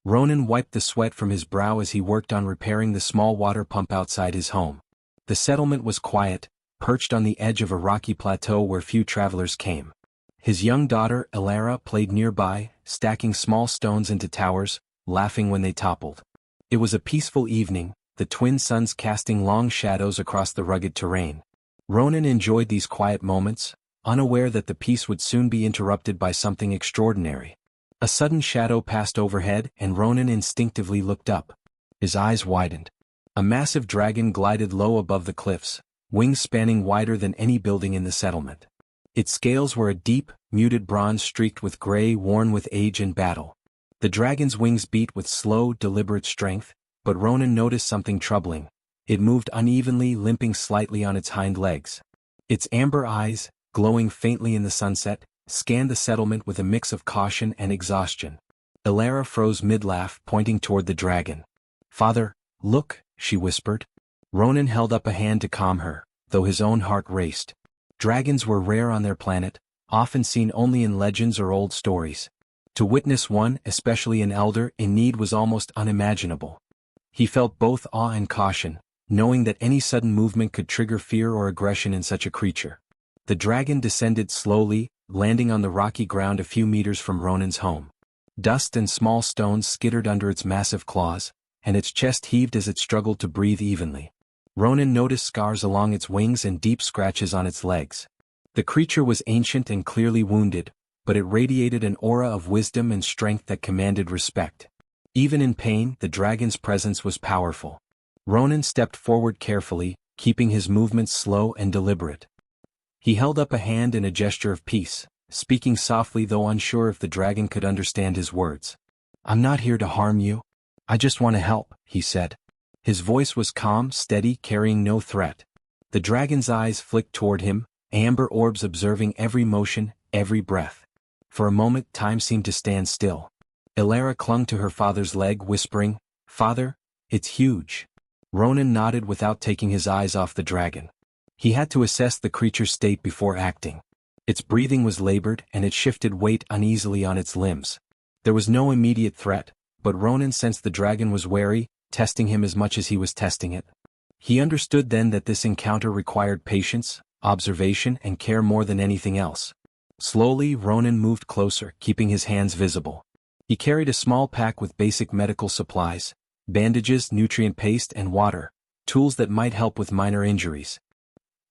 Ronan wiped the sweat from his brow as he worked on repairing the small water pump outside his home. The settlement was quiet, perched on the edge of a rocky plateau where few travelers came. His young daughter, Elara, played nearby, stacking small stones into towers, laughing when they toppled. It was a peaceful evening, the twin suns casting long shadows across the rugged terrain. Ronan enjoyed these quiet moments, unaware that the peace would soon be interrupted by something extraordinary. A sudden shadow passed overhead and Ronan instinctively looked up. His eyes widened. A massive dragon glided low above the cliffs, wings spanning wider than any building in the settlement. Its scales were a deep, muted bronze streaked with gray worn with age and battle. The dragon's wings beat with slow, deliberate strength, but Ronan noticed something troubling. It moved unevenly, limping slightly on its hind legs. Its amber eyes, glowing faintly in the sunset, scanned the settlement with a mix of caution and exhaustion. Elara froze mid-laugh, pointing toward the dragon. "Father, look," she whispered. Ronan held up a hand to calm her, though his own heart raced. Dragons were rare on their planet, often seen only in legends or old stories. To witness one, especially an elder in need, was almost unimaginable. He felt both awe and caution, knowing that any sudden movement could trigger fear or aggression in such a creature. The dragon descended slowly, landing on the rocky ground a few meters from Ronan's home. Dust and small stones skittered under its massive claws, and its chest heaved as it struggled to breathe evenly. Ronan noticed scars along its wings and deep scratches on its legs. The creature was ancient and clearly wounded, but it radiated an aura of wisdom and strength that commanded respect. Even in pain, the dragon's presence was powerful. Ronan stepped forward carefully, keeping his movements slow and deliberate. He held up a hand in a gesture of peace, speaking softly though unsure if the dragon could understand his words. "I'm not here to harm you. I just want to help," he said. His voice was calm, steady, carrying no threat. The dragon's eyes flicked toward him, amber orbs observing every motion, every breath. For a moment time seemed to stand still. Elara clung to her father's leg, whispering, "Father, it's huge." Ronan nodded without taking his eyes off the dragon. He had to assess the creature's state before acting. Its breathing was labored and it shifted weight uneasily on its limbs. There was no immediate threat, but Ronan sensed the dragon was wary, testing him as much as he was testing it. He understood then that this encounter required patience, observation, and care more than anything else. Slowly, Ronan moved closer, keeping his hands visible. He carried a small pack with basic medical supplies, bandages, nutrient paste, and water, tools that might help with minor injuries.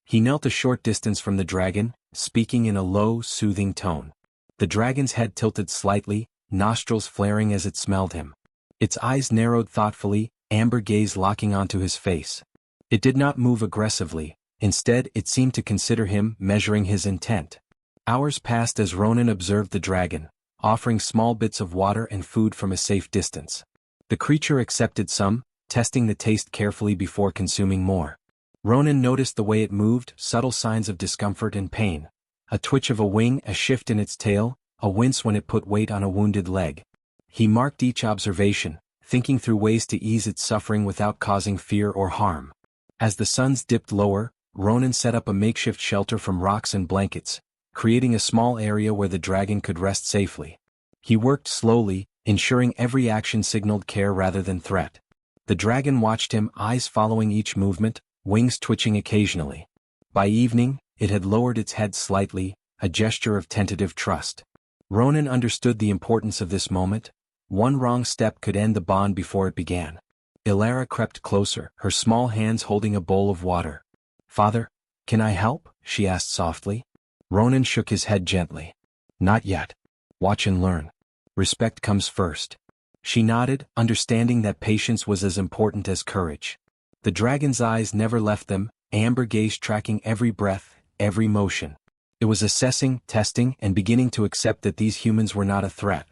He knelt a short distance from the dragon, speaking in a low, soothing tone. The dragon's head tilted slightly, nostrils flaring as it smelled him. Its eyes narrowed thoughtfully, amber gaze locking onto his face. It did not move aggressively, instead it seemed to consider him, measuring his intent. Hours passed as Ronan observed the dragon, offering small bits of water and food from a safe distance. The creature accepted some, testing the taste carefully before consuming more. Ronan noticed the way it moved, subtle signs of discomfort and pain. A twitch of a wing, a shift in its tail, a wince when it put weight on a wounded leg. He marked each observation, thinking through ways to ease its suffering without causing fear or harm. As the suns dipped lower, Ronan set up a makeshift shelter from rocks and blankets, creating a small area where the dragon could rest safely. He worked slowly, ensuring every action signaled care rather than threat. The dragon watched him, eyes following each movement, wings twitching occasionally. By evening, it had lowered its head slightly, a gesture of tentative trust. Ronan understood the importance of this moment. One wrong step could end the bond before it began. Elara crept closer, her small hands holding a bowl of water. "Father, can I help?" she asked softly. Ronan shook his head gently. "Not yet. Watch and learn. Respect comes first." She nodded, understanding that patience was as important as courage. The dragon's eyes never left them, amber gaze tracking every breath, every motion. It was assessing, testing, and beginning to accept that these humans were not a threat.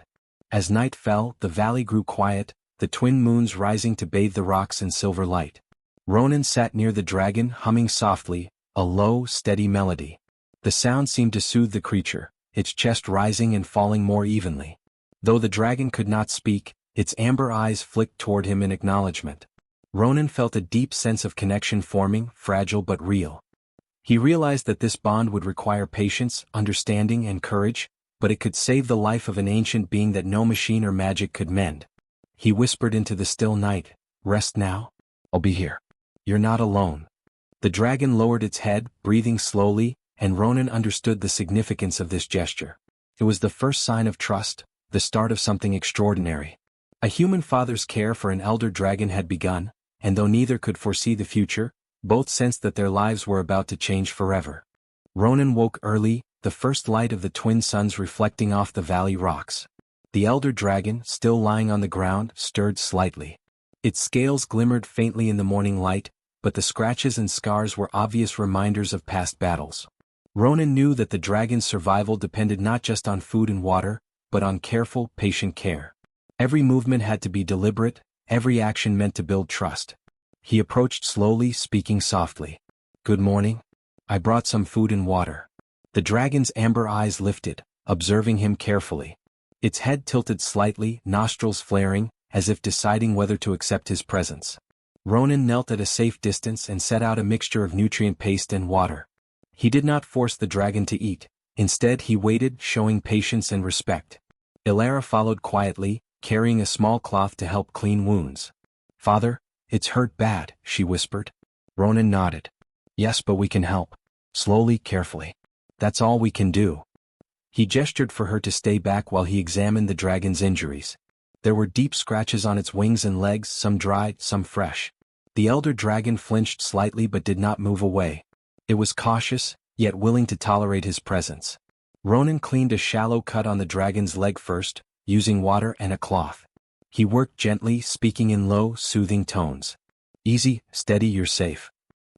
As night fell, the valley grew quiet, the twin moons rising to bathe the rocks in silver light. Ronan sat near the dragon, humming softly, a low, steady melody. The sound seemed to soothe the creature, its chest rising and falling more evenly. Though the dragon could not speak, its amber eyes flicked toward him in acknowledgement. Ronan felt a deep sense of connection forming, fragile but real. He realized that this bond would require patience, understanding, and courage, but it could save the life of an ancient being that no machine or magic could mend. He whispered into the still night, "Rest now? I'll be here. You're not alone." The dragon lowered its head, breathing slowly, and Ronan understood the significance of this gesture. It was the first sign of trust, the start of something extraordinary. A human father's care for an elder dragon had begun, and though neither could foresee the future, both sensed that their lives were about to change forever. Ronan woke early, the first light of the twin suns reflecting off the valley rocks. The elder dragon, still lying on the ground, stirred slightly. Its scales glimmered faintly in the morning light, but the scratches and scars were obvious reminders of past battles. Ronan knew that the dragon's survival depended not just on food and water, but on careful, patient care. Every movement had to be deliberate, every action meant to build trust. He approached slowly, speaking softly. "Good morning. I brought some food and water." The dragon's amber eyes lifted, observing him carefully. Its head tilted slightly, nostrils flaring, as if deciding whether to accept his presence. Ronan knelt at a safe distance and set out a mixture of nutrient paste and water. He did not force the dragon to eat, instead he waited, showing patience and respect. Ilara followed quietly, carrying a small cloth to help clean wounds. "Father, it's hurt bad," she whispered. Ronan nodded. "Yes, but we can help. Slowly, carefully. That's all we can do." He gestured for her to stay back while he examined the dragon's injuries. There were deep scratches on its wings and legs, some dried, some fresh. The elder dragon flinched slightly but did not move away. It was cautious, yet willing to tolerate his presence. Ronan cleaned a shallow cut on the dragon's leg first, using water and a cloth. He worked gently, speaking in low, soothing tones. "Easy, steady, you're safe."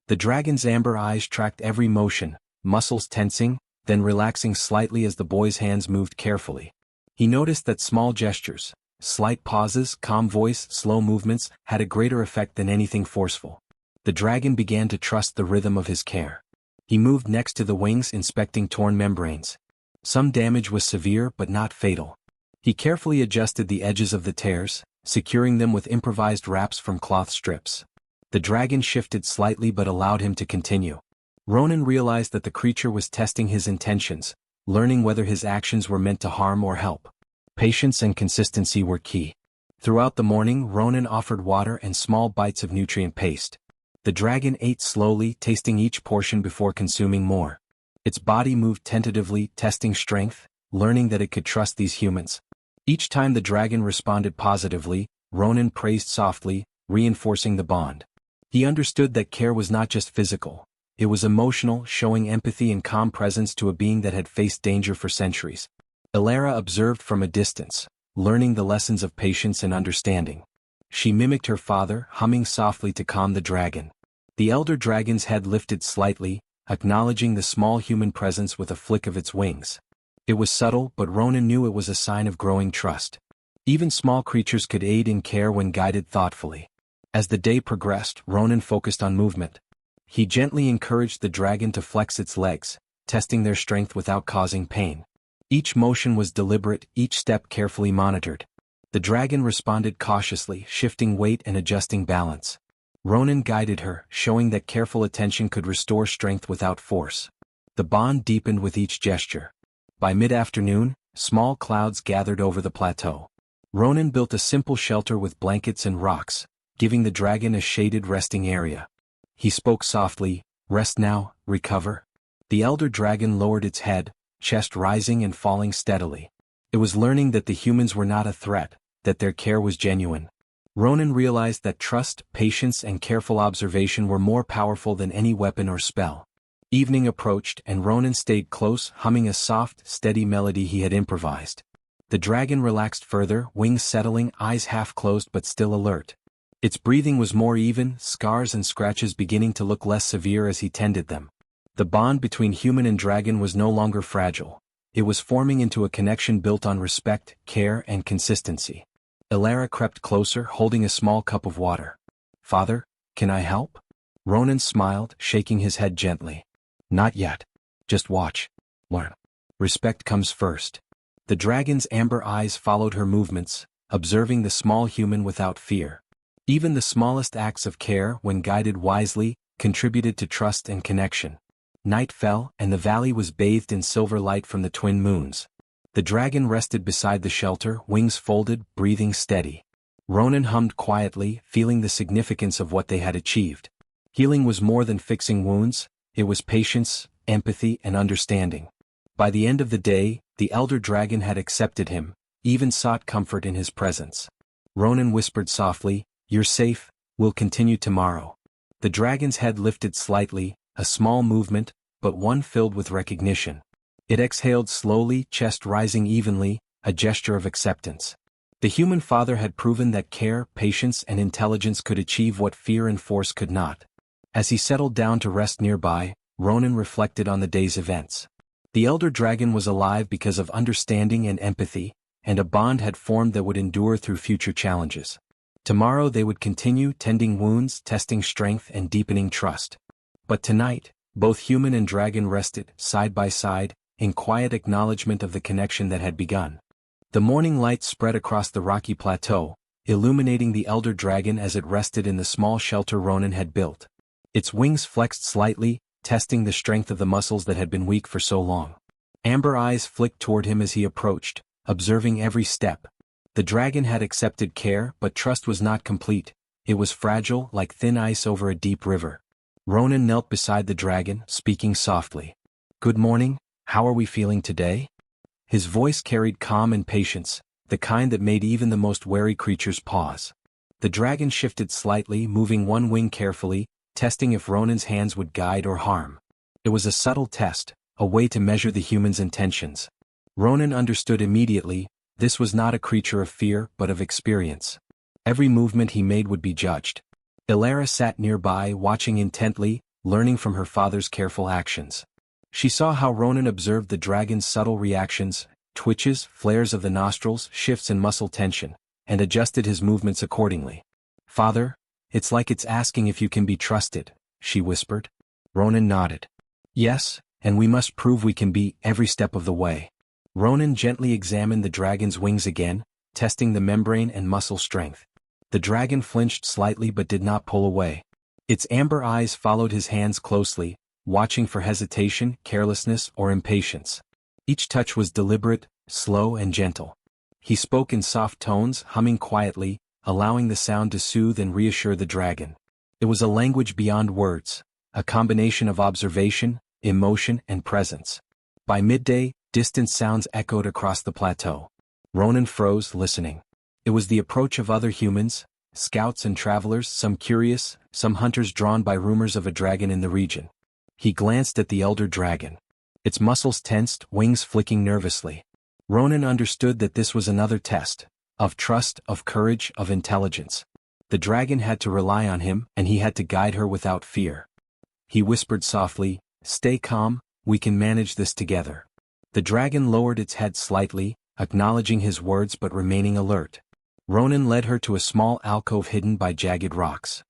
The dragon's amber eyes tracked every motion, muscles tensing, then relaxing slightly as the boy's hands moved carefully. He noticed that small gestures, slight pauses, calm voice, slow movements, had a greater effect than anything forceful. The dragon began to trust the rhythm of his care. He moved next to the wings, inspecting torn membranes. Some damage was severe but not fatal. He carefully adjusted the edges of the tears, securing them with improvised wraps from cloth strips. The dragon shifted slightly but allowed him to continue. Ronan realized that the creature was testing his intentions, learning whether his actions were meant to harm or help. Patience and consistency were key. Throughout the morning, Ronan offered water and small bites of nutrient paste. The dragon ate slowly, tasting each portion before consuming more. Its body moved tentatively, testing strength, learning that it could trust these humans. Each time the dragon responded positively, Ronan praised softly, reinforcing the bond. He understood that care was not just physical. It was emotional, showing empathy and calm presence to a being that had faced danger for centuries. Ilara observed from a distance, learning the lessons of patience and understanding. She mimicked her father, humming softly to calm the dragon. The elder dragon's head lifted slightly, acknowledging the small human presence with a flick of its wings. It was subtle, but Ronan knew it was a sign of growing trust. Even small creatures could aid in care when guided thoughtfully. As the day progressed, Ronan focused on movement. He gently encouraged the dragon to flex its legs, testing their strength without causing pain. Each motion was deliberate, each step carefully monitored. The dragon responded cautiously, shifting weight and adjusting balance. Ronan guided her, showing that careful attention could restore strength without force. The bond deepened with each gesture. By mid-afternoon, small clouds gathered over the plateau. Ronan built a simple shelter with blankets and rocks, giving the dragon a shaded resting area. He spoke softly, "Rest now, recover." The elder dragon lowered its head, chest rising and falling steadily. It was learning that the humans were not a threat, that their care was genuine. Ronan realized that trust, patience and careful observation were more powerful than any weapon or spell. Evening approached and Ronan stayed close, humming a soft, steady melody he had improvised. The dragon relaxed further, wings settling, eyes half closed but still alert. Its breathing was more even, scars and scratches beginning to look less severe as he tended them. The bond between human and dragon was no longer fragile. It was forming into a connection built on respect, care, and consistency. Ilara crept closer, holding a small cup of water. "Father, can I help?" Ronan smiled, shaking his head gently. "Not yet. Just watch. Learn. Respect comes first." The dragon's amber eyes followed her movements, observing the small human without fear. Even the smallest acts of care, when guided wisely, contributed to trust and connection. Night fell, and the valley was bathed in silver light from the twin moons. The dragon rested beside the shelter, wings folded, breathing steady. Ronan hummed quietly, feeling the significance of what they had achieved. Healing was more than fixing wounds, it was patience, empathy and understanding. By the end of the day, the elder dragon had accepted him, even sought comfort in his presence. Ronan whispered softly, "You're safe, we'll continue tomorrow." The dragon's head lifted slightly, a small movement, but one filled with recognition. It exhaled slowly, chest rising evenly, a gesture of acceptance. The human father had proven that care, patience and intelligence could achieve what fear and force could not. As he settled down to rest nearby, Ronan reflected on the day's events. The elder dragon was alive because of understanding and empathy, and a bond had formed that would endure through future challenges. Tomorrow they would continue tending wounds, testing strength and deepening trust. But tonight, both human and dragon rested, side by side, in quiet acknowledgement of the connection that had begun. The morning light spread across the rocky plateau, illuminating the elder dragon as it rested in the small shelter Ronan had built. Its wings flexed slightly, testing the strength of the muscles that had been weak for so long. Amber eyes flicked toward him as he approached, observing every step. The dragon had accepted care, but trust was not complete. It was fragile, like thin ice over a deep river. Ronan knelt beside the dragon, speaking softly. "Good morning, how are we feeling today?" His voice carried calm and patience, the kind that made even the most wary creatures pause. The dragon shifted slightly, moving one wing carefully, testing if Ronan's hands would guide or harm. It was a subtle test, a way to measure the human's intentions. Ronan understood immediately, this was not a creature of fear but of experience. Every movement he made would be judged. Ilara sat nearby, watching intently, learning from her father's careful actions. She saw how Ronan observed the dragon's subtle reactions, twitches, flares of the nostrils, shifts in muscle tension, and adjusted his movements accordingly. "Father, it's like it's asking if you can be trusted," she whispered. Ronan nodded. "Yes, and we must prove we can be every step of the way." Ronan gently examined the dragon's wings again, testing the membrane and muscle strength. The dragon flinched slightly but did not pull away. Its amber eyes followed his hands closely, watching for hesitation, carelessness, or impatience. Each touch was deliberate, slow and gentle. He spoke in soft tones, humming quietly, allowing the sound to soothe and reassure the dragon. It was a language beyond words, a combination of observation, emotion and presence. By midday, distant sounds echoed across the plateau. Ronan froze, listening. It was the approach of other humans, scouts and travelers, some curious, some hunters drawn by rumors of a dragon in the region. He glanced at the elder dragon. Its muscles tensed, wings flicking nervously. Ronan understood that this was another test, of trust, of courage, of intelligence. The dragon had to rely on him, and he had to guide her without fear. He whispered softly, "Stay calm, we can manage this together." The dragon lowered its head slightly, acknowledging his words but remaining alert. Ronan led her to a small alcove hidden by jagged rocks.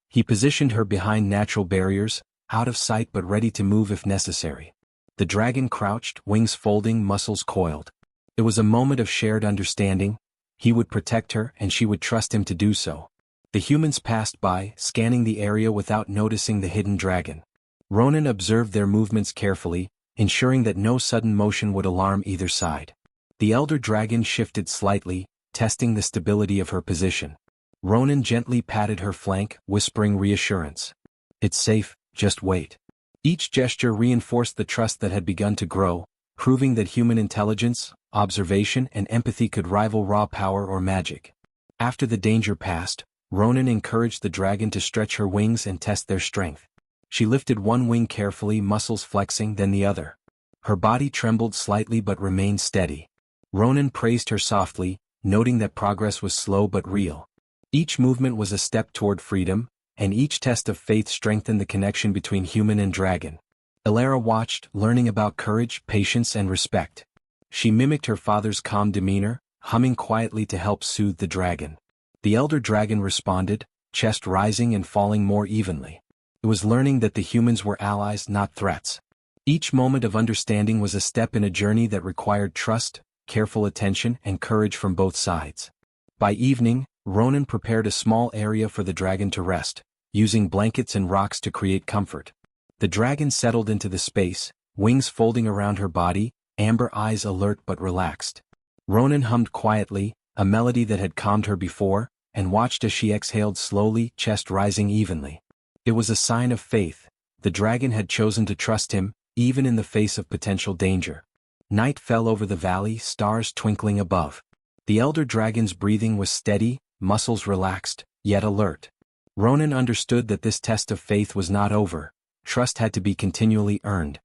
He positioned her behind natural barriers, out of sight but ready to move if necessary. The dragon crouched, wings folding, muscles coiled. It was a moment of shared understanding. He would protect her and she would trust him to do so. The humans passed by, scanning the area without noticing the hidden dragon. Ronan observed their movements carefully, ensuring that no sudden motion would alarm either side. The elder dragon shifted slightly, testing the stability of her position. Ronan gently patted her flank, whispering reassurance. "It's safe, just wait." Each gesture reinforced the trust that had begun to grow, proving that human intelligence, observation and empathy could rival raw power or magic. After the danger passed, Ronan encouraged the dragon to stretch her wings and test their strength. She lifted one wing carefully, muscles flexing, then the other. Her body trembled slightly but remained steady. Ronan praised her softly, noting that progress was slow but real. Each movement was a step toward freedom, and each test of faith strengthened the connection between human and dragon. Ilara watched, learning about courage, patience and respect. She mimicked her father's calm demeanor, humming quietly to help soothe the dragon. The elder dragon responded, chest rising and falling more evenly. It was learning that the humans were allies, not threats. Each moment of understanding was a step in a journey that required trust, careful attention and courage from both sides. By evening, Ronan prepared a small area for the dragon to rest, using blankets and rocks to create comfort. The dragon settled into the space, wings folding around her body, amber eyes alert but relaxed. Ronan hummed quietly, a melody that had calmed her before, and watched as she exhaled slowly, chest rising evenly. It was a sign of faith. The dragon had chosen to trust him, even in the face of potential danger. Night fell over the valley, stars twinkling above. The elder dragon's breathing was steady, muscles relaxed, yet alert. Ronan understood that this test of faith was not over. Trust had to be continually earned.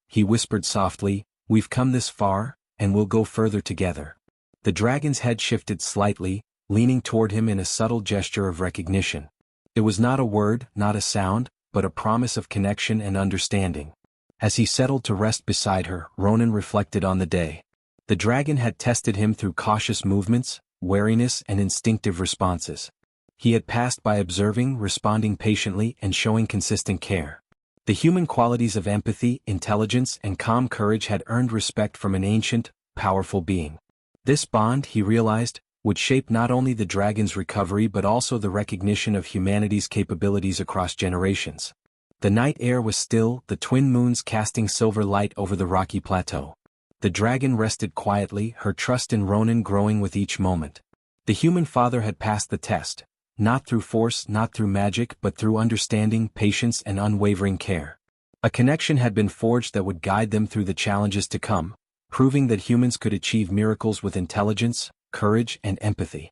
He whispered softly, "We've come this far, and we'll go further together." The dragon's head shifted slightly, leaning toward him in a subtle gesture of recognition. It was not a word, not a sound, but a promise of connection and understanding. As he settled to rest beside her, Ronan reflected on the day. The dragon had tested him through cautious movements, wariness, and instinctive responses. He had passed by observing, responding patiently, and showing consistent care. The human qualities of empathy, intelligence, and calm courage had earned respect from an ancient, powerful being. This bond, he realized, would shape not only the dragon's recovery but also the recognition of humanity's capabilities across generations. The night air was still, the twin moons casting silver light over the rocky plateau. The dragon rested quietly, her trust in Ronan growing with each moment. The human father had passed the test, not through force, not through magic, but through understanding, patience, and unwavering care. A connection had been forged that would guide them through the challenges to come, proving that humans could achieve miracles with intelligence, courage, and empathy.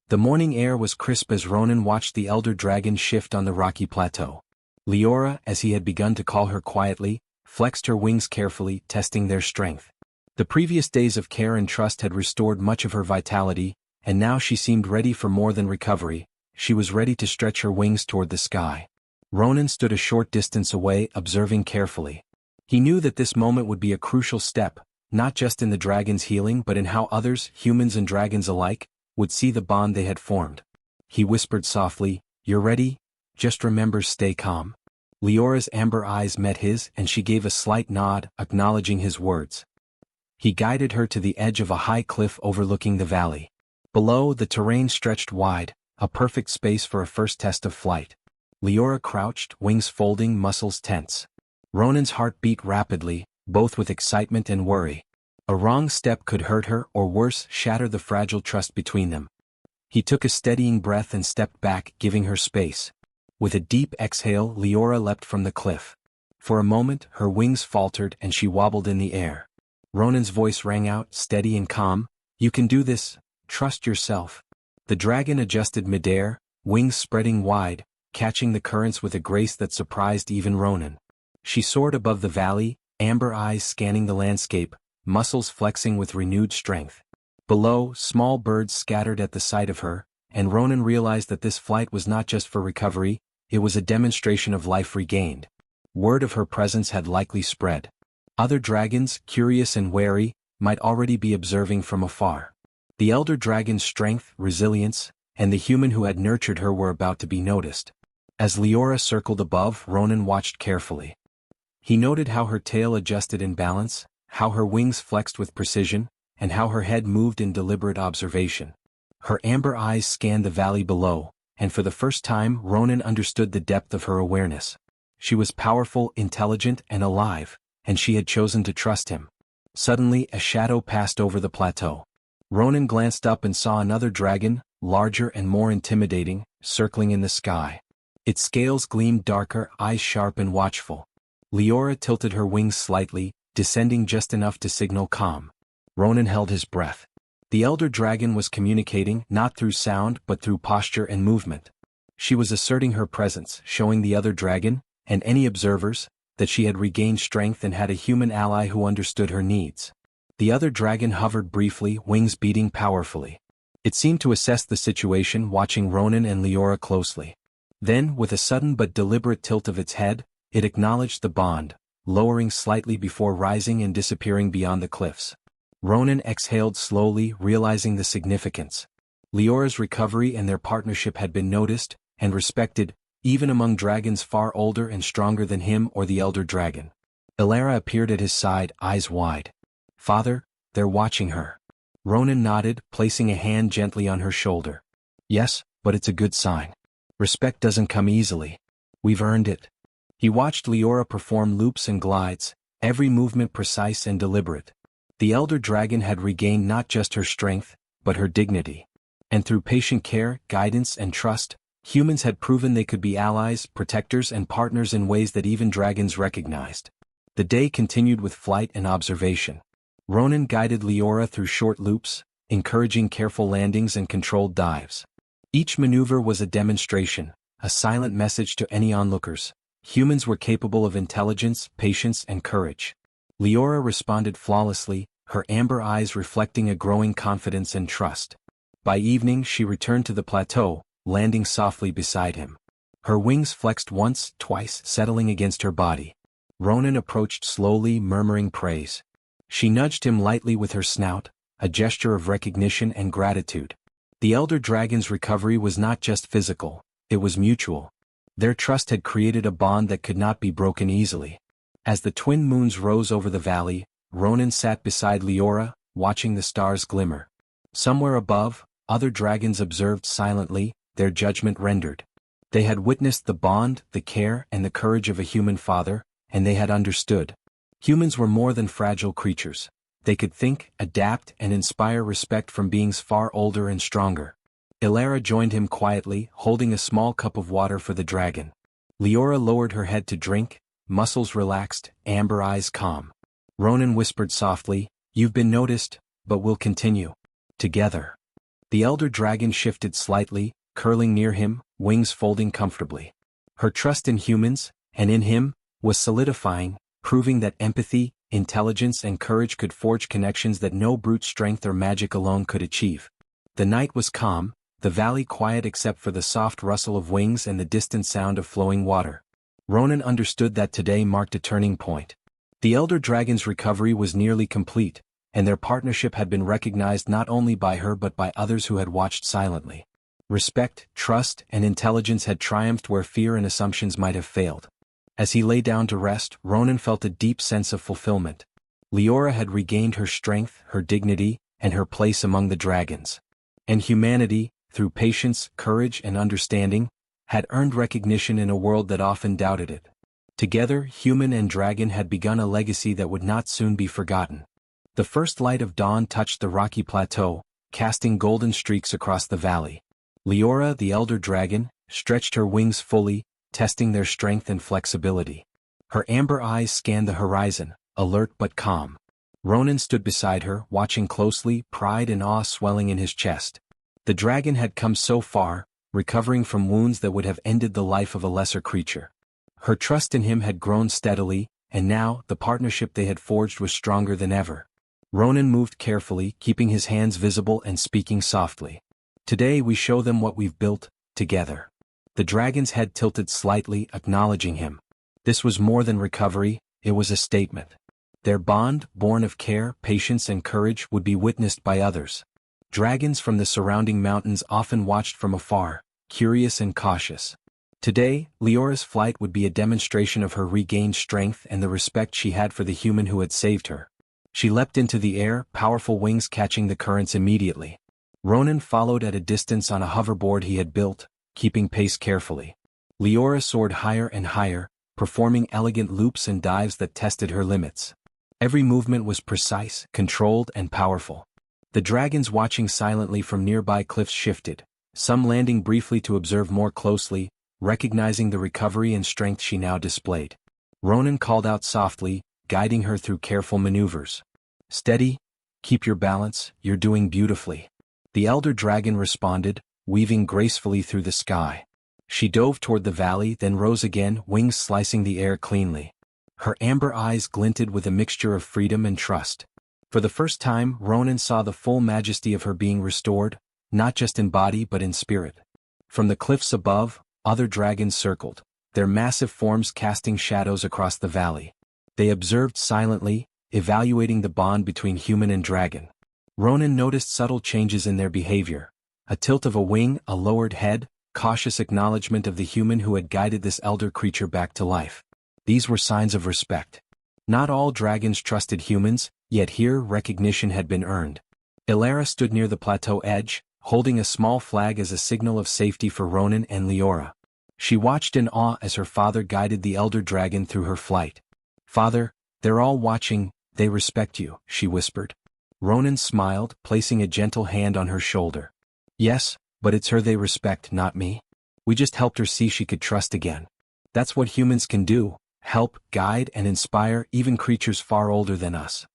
The morning air was crisp as Ronan watched the elder dragon shift on the rocky plateau. Leora, as he had begun to call her quietly, flexed her wings carefully, testing their strength. The previous days of care and trust had restored much of her vitality, and now she seemed ready for more than recovery. She was ready to stretch her wings toward the sky. Ronan stood a short distance away, observing carefully. He knew that this moment would be a crucial step, not just in the dragon's healing but in how others, humans and dragons alike, would see the bond they had formed. He whispered softly, "You're ready? Just remember, stay calm." Leora's amber eyes met his and she gave a slight nod, acknowledging his words. He guided her to the edge of a high cliff overlooking the valley. Below, the terrain stretched wide, a perfect space for a first test of flight. Leora crouched, wings folding, muscles tense. Ronan's heart beat rapidly, both with excitement and worry. A wrong step could hurt her or worse, shatter the fragile trust between them. He took a steadying breath and stepped back, giving her space. With a deep exhale, Leora leapt from the cliff. For a moment, her wings faltered and she wobbled in the air. Ronan's voice rang out, steady and calm, "You can do this, trust yourself." The dragon adjusted midair, wings spreading wide, catching the currents with a grace that surprised even Ronan. She soared above the valley, amber eyes scanning the landscape, muscles flexing with renewed strength. Below, small birds scattered at the sight of her, and Ronan realized that this flight was not just for recovery, it was a demonstration of life regained. Word of her presence had likely spread. Other dragons, curious and wary, might already be observing from afar. The elder dragon's strength, resilience, and the human who had nurtured her were about to be noticed. As Leora circled above, Ronan watched carefully. He noted how her tail adjusted in balance, how her wings flexed with precision, and how her head moved in deliberate observation. Her amber eyes scanned the valley below, and for the first time Ronan understood the depth of her awareness. She was powerful, intelligent, and alive, and she had chosen to trust him. Suddenly, a shadow passed over the plateau. Ronan glanced up and saw another dragon, larger and more intimidating, circling in the sky. Its scales gleamed darker, eyes sharp and watchful. Leora tilted her wings slightly, descending just enough to signal calm. Ronan held his breath. The elder dragon was communicating not through sound but through posture and movement. She was asserting her presence, showing the other dragon, and any observers, that she had regained strength and had a human ally who understood her needs. The other dragon hovered briefly, wings beating powerfully. It seemed to assess the situation, watching Ronan and Leora closely. Then, with a sudden but deliberate tilt of its head, it acknowledged the bond, lowering slightly before rising and disappearing beyond the cliffs. Ronan exhaled slowly, realizing the significance. Leora's recovery and their partnership had been noticed and respected, even among dragons far older and stronger than him or the elder dragon. Ilara appeared at his side, eyes wide. "Father, they're watching her." Ronan nodded, placing a hand gently on her shoulder. "Yes, but it's a good sign. Respect doesn't come easily. We've earned it." He watched Leora perform loops and glides, every movement precise and deliberate. The elder dragon had regained not just her strength, but her dignity. And through patient care, guidance, and trust, humans had proven they could be allies, protectors, and partners in ways that even dragons recognized. The day continued with flight and observation. Ronan guided Leora through short loops, encouraging careful landings and controlled dives. Each maneuver was a demonstration, a silent message to any onlookers. Humans were capable of intelligence, patience, and courage. Leora responded flawlessly, her amber eyes reflecting a growing confidence and trust. By evening she returned to the plateau, landing softly beside him. Her wings flexed once, twice, settling against her body. Ronan approached slowly, murmuring praise. She nudged him lightly with her snout, a gesture of recognition and gratitude. The elder dragon's recovery was not just physical, it was mutual. Their trust had created a bond that could not be broken easily. As the twin moons rose over the valley, Ronan sat beside Leora, watching the stars glimmer. Somewhere above, other dragons observed silently, their judgment rendered. They had witnessed the bond, the care, and the courage of a human father, and they had understood. Humans were more than fragile creatures. They could think, adapt, and inspire respect from beings far older and stronger. Ilara joined him quietly, holding a small cup of water for the dragon. Leora lowered her head to drink, muscles relaxed, amber eyes calm. Ronan whispered softly, "You've been noticed, but we'll continue. Together." The elder dragon shifted slightly, curling near him, wings folding comfortably. Her trust in humans, and in him, was solidifying, proving that empathy, intelligence, and courage could forge connections that no brute strength or magic alone could achieve. The night was calm, the valley quiet except for the soft rustle of wings and the distant sound of flowing water. Ronan understood that today marked a turning point. The elder dragon's recovery was nearly complete, and their partnership had been recognized not only by her but by others who had watched silently. Respect, trust, and intelligence had triumphed where fear and assumptions might have failed. As he lay down to rest, Ronan felt a deep sense of fulfillment. Leora had regained her strength, her dignity, and her place among the dragons. And humanity, through patience, courage, and understanding, had earned recognition in a world that often doubted it. Together, human and dragon had begun a legacy that would not soon be forgotten. The first light of dawn touched the rocky plateau, casting golden streaks across the valley. Leora, the elder dragon, stretched her wings fully, testing their strength and flexibility. Her amber eyes scanned the horizon, alert but calm. Ronan stood beside her, watching closely, pride and awe swelling in his chest. The dragon had come so far, recovering from wounds that would have ended the life of a lesser creature. Her trust in him had grown steadily, and now, the partnership they had forged was stronger than ever. Ronan moved carefully, keeping his hands visible and speaking softly. "Today we show them what we've built, together." The dragon's head tilted slightly, acknowledging him. This was more than recovery, it was a statement. Their bond, born of care, patience, and courage, would be witnessed by others. Dragons from the surrounding mountains often watched from afar, curious and cautious. Today, Leora's flight would be a demonstration of her regained strength and the respect she had for the human who had saved her. She leapt into the air, powerful wings catching the currents immediately. Ronan followed at a distance on a hoverboard he had built, keeping pace carefully. Leora soared higher and higher, performing elegant loops and dives that tested her limits. Every movement was precise, controlled, and powerful. The dragons watching silently from nearby cliffs shifted, some landing briefly to observe more closely, recognizing the recovery and strength she now displayed. Ronan called out softly, guiding her through careful maneuvers. "Steady, keep your balance, you're doing beautifully." The elder dragon responded, weaving gracefully through the sky. She dove toward the valley, then rose again, wings slicing the air cleanly. Her amber eyes glinted with a mixture of freedom and trust. For the first time, Ronan saw the full majesty of her being restored, not just in body but in spirit. From the cliffs above, other dragons circled, their massive forms casting shadows across the valley. They observed silently, evaluating the bond between human and dragon. Ronan noticed subtle changes in their behavior. A tilt of a wing, a lowered head, cautious acknowledgement of the human who had guided this elder creature back to life. These were signs of respect. Not all dragons trusted humans, yet here recognition had been earned. Ilara stood near the plateau edge, holding a small flag as a signal of safety for Ronan and Leora. She watched in awe as her father guided the elder dragon through her flight. "Father, they're all watching, they respect you," she whispered. Ronan smiled, placing a gentle hand on her shoulder. Yes, but it's her they respect, not me. We just helped her see she could trust again. That's what humans can do, help, guide, and inspire even creatures far older than us.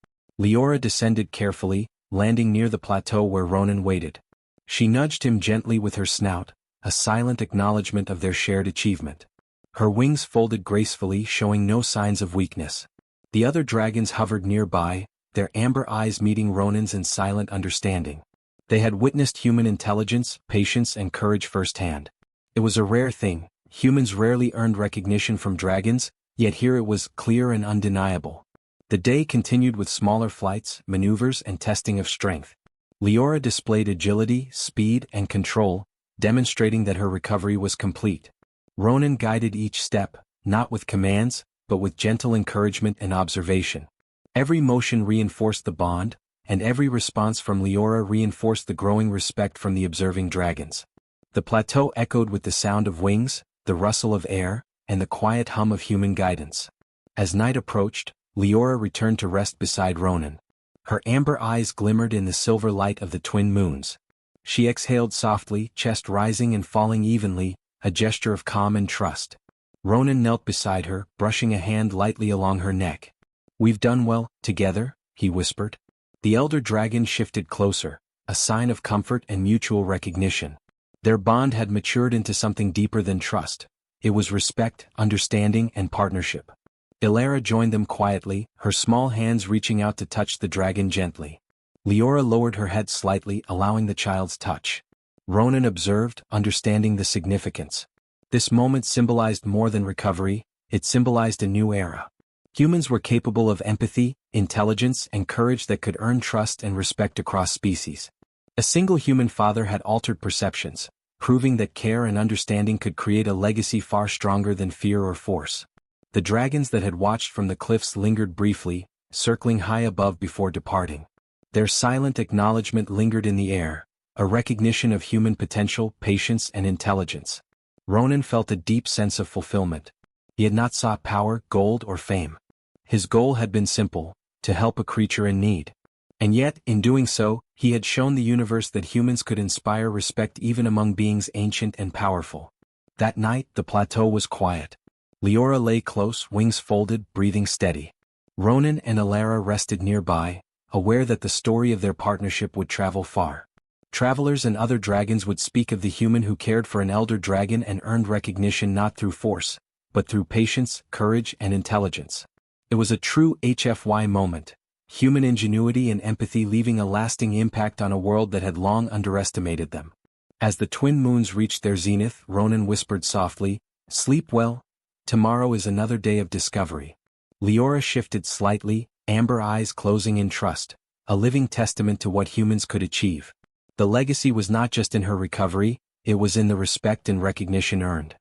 Leora descended carefully, landing near the plateau where Ronan waited. She nudged him gently with her snout, a silent acknowledgement of their shared achievement. Her wings folded gracefully, showing no signs of weakness. The other dragons hovered nearby, their amber eyes meeting Ronan's in silent understanding. They had witnessed human intelligence, patience, and courage firsthand. It was a rare thing. Humans rarely earned recognition from dragons, yet here it was clear and undeniable. The day continued with smaller flights, maneuvers, and testing of strength. Leora displayed agility, speed, and control, demonstrating that her recovery was complete. Ronan guided each step, not with commands, but with gentle encouragement and observation. Every motion reinforced the bond, and every response from Leora reinforced the growing respect from the observing dragons. The plateau echoed with the sound of wings, the rustle of air, and the quiet hum of human guidance. As night approached, Leora returned to rest beside Ronan. Her amber eyes glimmered in the silver light of the twin moons. She exhaled softly, chest rising and falling evenly, a gesture of calm and trust. Ronan knelt beside her, brushing a hand lightly along her neck. "We've done well, together," he whispered. The elder dragon shifted closer, a sign of comfort and mutual recognition. Their bond had matured into something deeper than trust. It was respect, understanding, and partnership. Ilara joined them quietly, her small hands reaching out to touch the dragon gently. Leora lowered her head slightly, allowing the child's touch. Ronan observed, understanding the significance. This moment symbolized more than recovery, it symbolized a new era. Humans were capable of empathy, intelligence, and courage that could earn trust and respect across species. A single human father had altered perceptions, proving that care and understanding could create a legacy far stronger than fear or force. The dragons that had watched from the cliffs lingered briefly, circling high above before departing. Their silent acknowledgement lingered in the air, a recognition of human potential, patience, and intelligence. Ronan felt a deep sense of fulfillment. He had not sought power, gold, or fame. His goal had been simple: to help a creature in need. And yet, in doing so, he had shown the universe that humans could inspire respect even among beings ancient and powerful. That night, the plateau was quiet. Leora lay close, wings folded, breathing steady. Ronan and Ilara rested nearby, aware that the story of their partnership would travel far. Travelers and other dragons would speak of the human who cared for an elder dragon and earned recognition not through force, but through patience, courage, and intelligence. It was a true HFY moment, human ingenuity and empathy leaving a lasting impact on a world that had long underestimated them. As the twin moons reached their zenith, Ronan whispered softly, "Sleep well. Tomorrow is another day of discovery." Leora shifted slightly, amber eyes closing in trust, a living testament to what humans could achieve. The legacy was not just in her recovery, it was in the respect and recognition earned.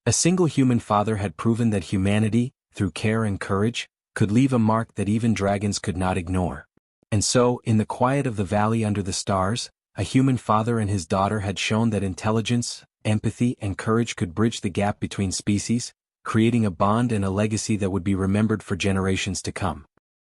A single human father had proven that humanity, through care and courage, could leave a mark that even dragons could not ignore. And so, in the quiet of the valley under the stars, a human father and his daughter had shown that intelligence, empathy, and courage could bridge the gap between species, creating a bond and a legacy that would be remembered for generations to come.